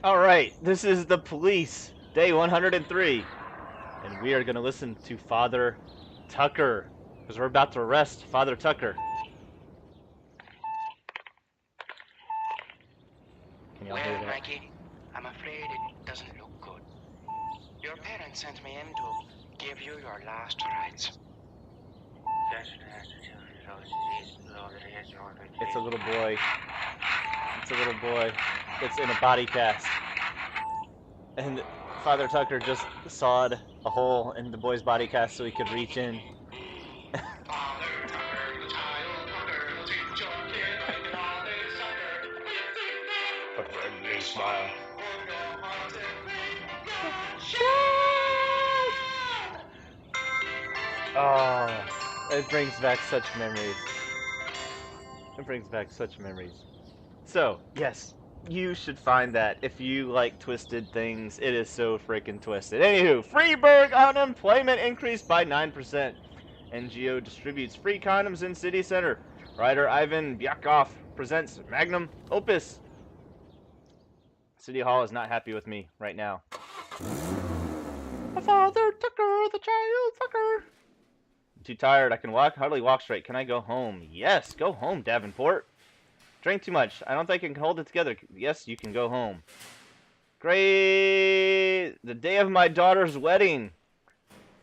Alright, this is the police, day 103. And we are going to listen to Father Tucker. Because we're about to arrest Father Tucker. Can y'all hear Well, that? Mikey, I'm afraid it doesn't look good. Your parents sent me in to give you your last rites. It's a little boy. It's a little boy. It's in a body cast. And Father Tucker just sawed a hole in the boy's body cast so he could reach in. Smile. Oh, it brings back such memories. It brings back such memories. So, yes, you should find that if you like twisted things. It is so freaking twisted. Anywho, Freeburg unemployment increased by 9%. NGO distributes free condoms in city center. Writer Ivan Byakov presents magnum opus. City Hall is not happy with me right now. Father Tucker, the child fucker. I'm too tired. I can hardly walk straight. Can I go home? Yes, go home, Davenport. Drank too much. I don't think I can hold it together. Yes, you can go home. Great. The day of my daughter's wedding.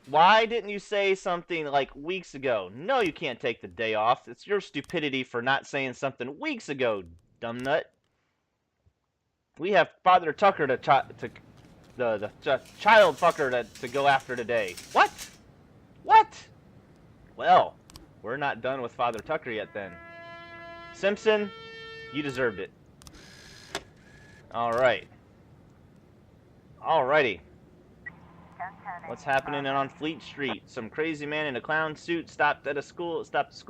Why didn't you say something like weeks ago? No, you can't take the day off. It's your stupidity for not saying something weeks ago, dumb nut. We have Father Tucker the child fucker to go after today. What? What? Well, we're not done with Father Tucker yet then. Simpson, you deserved it. Alright. Alrighty. What's happening on Fleet Street? Some crazy man in a clown suit stopped the school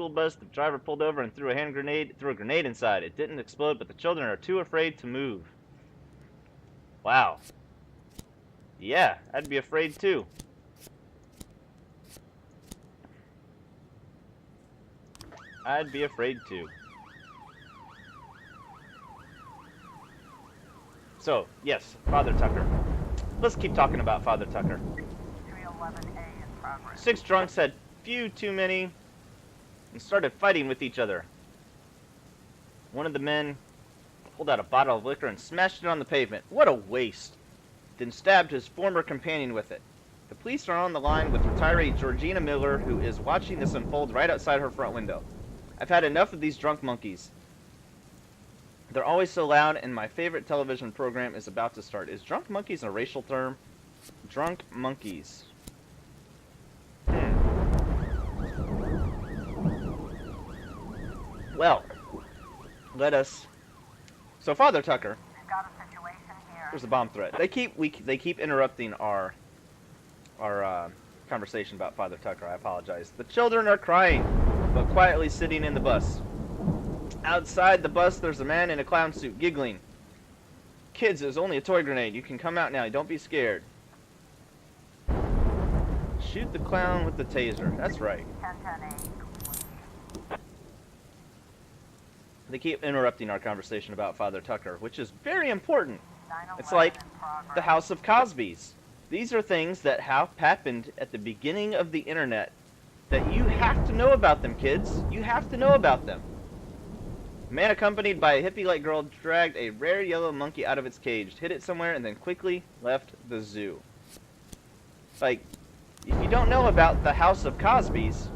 bus. The driver pulled over and threw a grenade inside. It didn't explode, but the children are too afraid to move. Wow. Yeah, I'd be afraid too. I'd be afraid too. So, yes, Father Tucker. Let's keep talking about Father Tucker. 311A in progress. 6 drunks had few too many and started fighting with each other. One of the men pulled out a bottle of liquor and smashed it on the pavement. What a waste. Then stabbed his former companion with it. The police are on the line with retiree Georgina Miller, who is watching this unfold right outside her front window. I've had enough of these drunk monkeys. They're always so loud, and my favorite television program is about to start. Is drunk monkeys a racial term? Drunk monkeys. Well, let us. So Father Tucker. We've got a situation here. There's a bomb threat. They keep interrupting our conversation about Father Tucker. I apologize. The children are crying, but quietly sitting in the bus. Outside the bus, there's a man in a clown suit giggling. Kids, it was only a toy grenade. You can come out now. Don't be scared. Shoot the clown with the taser. That's right. 1010A. They keep interrupting our conversation about Father Tucker, which is very important. 911 It's like in progress. the House of Cosby's. These are things that have happened at the beginning of the internet that you have to know about them, kids. You have to know about them. A man accompanied by a hippie-like girl dragged a rare yellow monkey out of its cage, hid it somewhere, and then quickly left the zoo. Like, if you don't know about the House of Cosby's,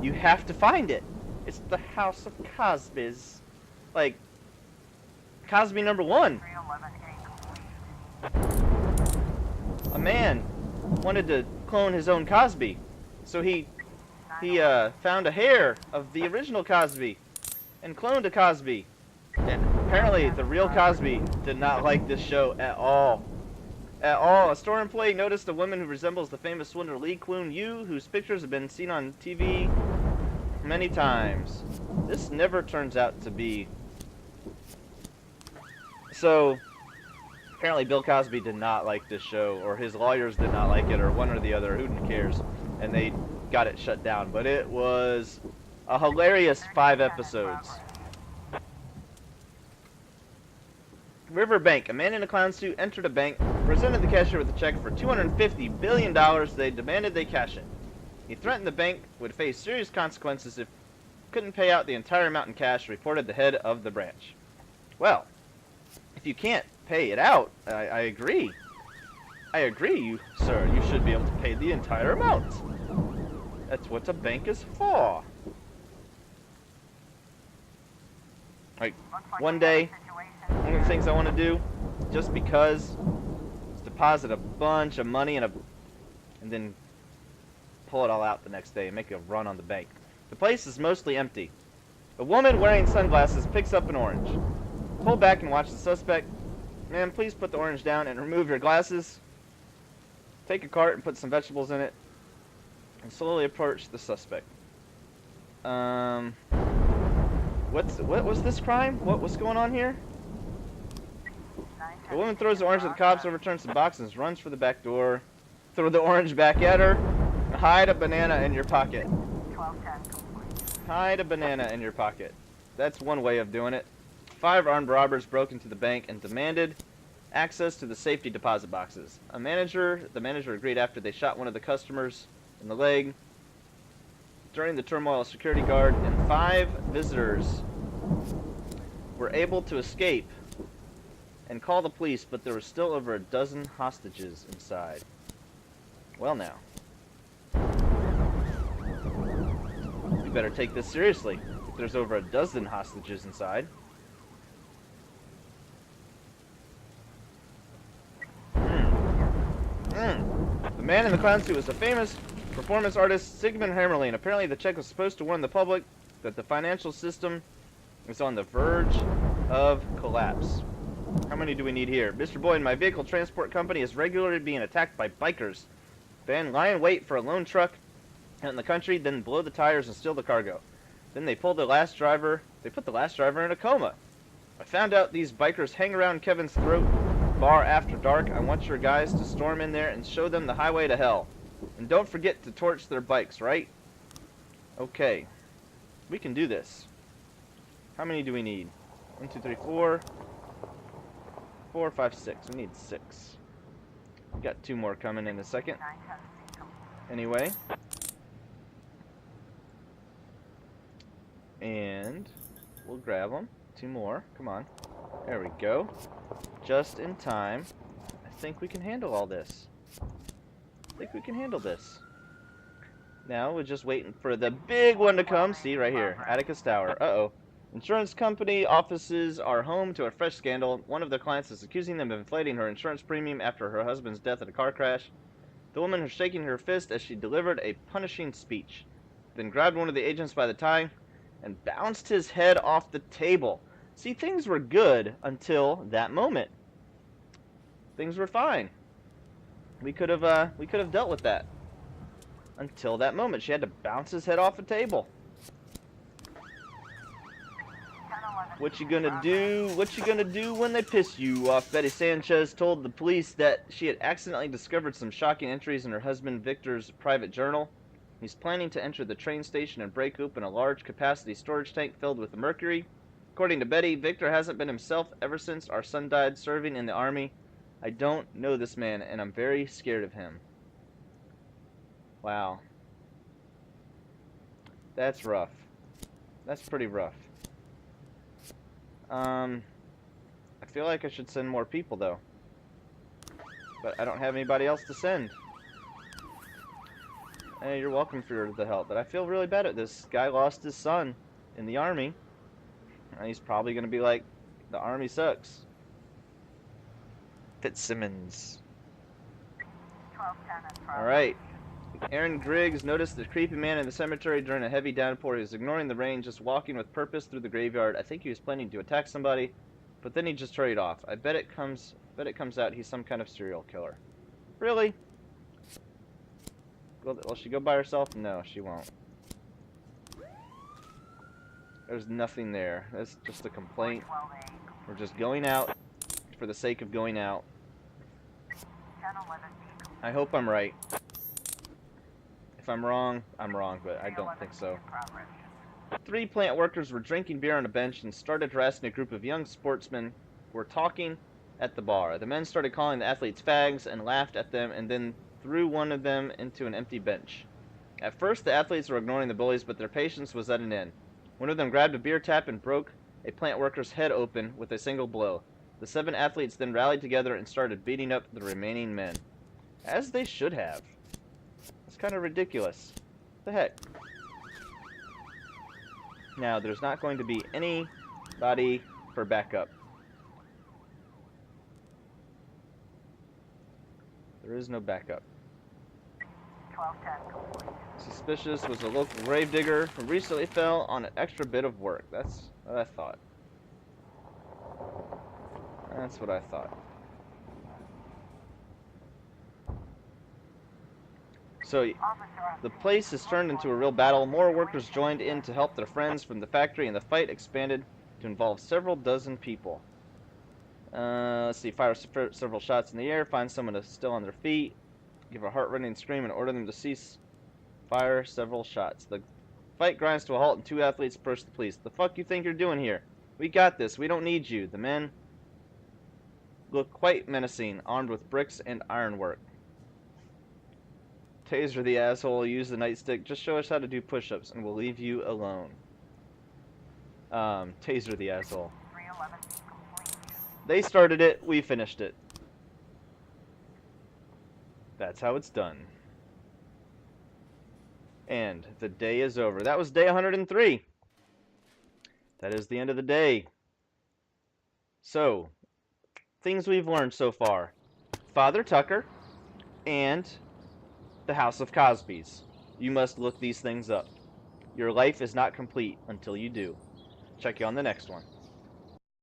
you have to find it. It's the House of Cosby's. Like, Cosby number 1. 311A complete. A man wanted to clone his own Cosby, so he found a hair of the original Cosby and cloned a Cosby. And apparently the real Cosby did not like this show at all. At all. A store employee noticed a woman who resembles the famous swindler Lee Kuan Yew, whose pictures have been seen on TV many times. This never turns out to be. So apparently Bill Cosby did not like this show, or his lawyers did not like it, or one or the other, who cares, and they got it shut down. But it was a hilarious 5 episodes. Riverbank. A man in a clown suit entered a bank, presented the cashier with a check for $250 billion. They demanded they cash it. He threatened the bank would face serious consequences if couldn't pay out the entire amount in cash, reported the head of the branch. Well, if you can't pay it out, I agree. I agree, sir. You should be able to pay the entire amount. That's what a bank is for. Like, one day, one of the things I want to do, just because, is deposit a bunch of money and then pull it all out the next day and make a run on the bank. The place is mostly empty. A woman wearing sunglasses picks up an orange. Pull back and watch the suspect. Ma'am, please put the orange down and remove your glasses. Take a cart and put some vegetables in it. And slowly approach the suspect. What was this crime? What was going on here? The woman throws the orange at the cops, overturns the boxes, runs for the back door. Throw the orange back at her. Hide a banana in your pocket. 1210 complete. Hide a banana in your pocket. That's one way of doing it. 5 armed robbers broke into the bank and demanded access to the safety deposit boxes. The manager agreed after they shot one of the customers in the leg. During the turmoil, a security guard and 5 visitors were able to escape and call the police, but there were still over a dozen hostages inside. Well now. We better take this seriously. If there's over a dozen hostages inside. The man in the clown suit was a famous performance artist, Sigmund Hammer, and apparently the check was supposed to warn the public that the financial system is on the verge of collapse. How many do we need here? Mr. Boyd, my vehicle transport company is regularly being attacked by bikers. They lie in wait for a lone truck out in the country, then blow the tires and steal the cargo. Then they put the last driver in a coma. I found out these bikers hang around Kevin's throat bar after dark. I want your guys to storm in there and show them the highway to hell. And don't forget to torch their bikes, right? Okay. We can do this. How many do we need? 1, 2, 3, 4. 4, 5, 6. We need 6. We got 2 more coming in a second. 910C complete. Anyway. And we'll grab them. 2 more. Come on. There we go. Just in time. I think we can handle all this. Now we're just waiting for the big one to come. See, right here. Atticus Tower. Uh-oh. Insurance company offices are home to a fresh scandal. One of their clients is accusing them of inflating her insurance premium after her husband's death in a car crash. The woman was shaking her fist as she delivered a punishing speech, then grabbed one of the agents by the tie and bounced his head off the table. See, things were good until that moment. Things were fine. We could have dealt with that. Until that moment. She had to bounce his head off a table. 1011. What you gonna do? What you gonna do when they piss you off? Betty Sanchez told the police that she had accidentally discovered some shocking entries in her husband Victor's private journal. He's planning to enter the train station and break open a large capacity storage tank filled with mercury. According to Betty, Victor hasn't been himself ever since our son died serving in the army. I don't know this man, and I'm very scared of him. Wow. That's rough. That's pretty rough. I feel like I should send more people, though. But I don't have anybody else to send. Hey, you're welcome for the help, but I feel really bad at this. Guy lost his son in the army. And he's probably going to be like, the army sucks. Fitzsimmons. 1210 in progress. Alright. Aaron Griggs noticed the creepy man in the cemetery during a heavy downpour. He was ignoring the rain, just walking with purpose through the graveyard. I think he was planning to attack somebody, but then he just hurried off. I bet it comes out he's some kind of serial killer. Really? Will she go by herself? No, she won't. There's nothing there. That's just a complaint. 12A complete. We're just going out for the sake of going out. 1011B complete. I hope I'm right. If I'm wrong, I'm wrong, but I don't think 311C so. in progress. 3 plant workers were drinking beer on a bench and started harassing a group of young sportsmen were talking at the bar. The men started calling the athletes fags and laughed at them and then threw one of them into an empty bench. At first, the athletes were ignoring the bullies, but their patience was at an end. One of them grabbed a beer tap and broke a plant worker's head open with a single blow. The 7 athletes then rallied together and started beating up the remaining men. As they should have. It's kind of ridiculous. What the heck? Now, there's not going to be anybody for backup. There is no backup. 1210 complete. Suspicious was a local gravedigger who recently fell on an extra bit of work. That's what I thought. That's what I thought. So, the place has turned into a real battle. More workers joined in to help their friends from the factory, and the fight expanded to involve several dozen people. Let's see. Fire several shots in the air. Find someone still on their feet. Give a heart-rending scream and order them to cease. Fire several shots. The fight grinds to a halt and 2 athletes approach the police. The fuck you think you're doing here? We got this. We don't need you. The men look quite menacing, armed with bricks and ironwork. Taser the asshole. Use the nightstick. Just show us how to do push-ups and we'll leave you alone. Taser the asshole. 311 complete. They started it. We finished it. That's how it's done. And the day is over. That was day 103. That is the end of the day. So, things we've learned so far. Father Tucker and the House of Cosby's. You must look these things up. Your life is not complete until you do. Check you on the next one.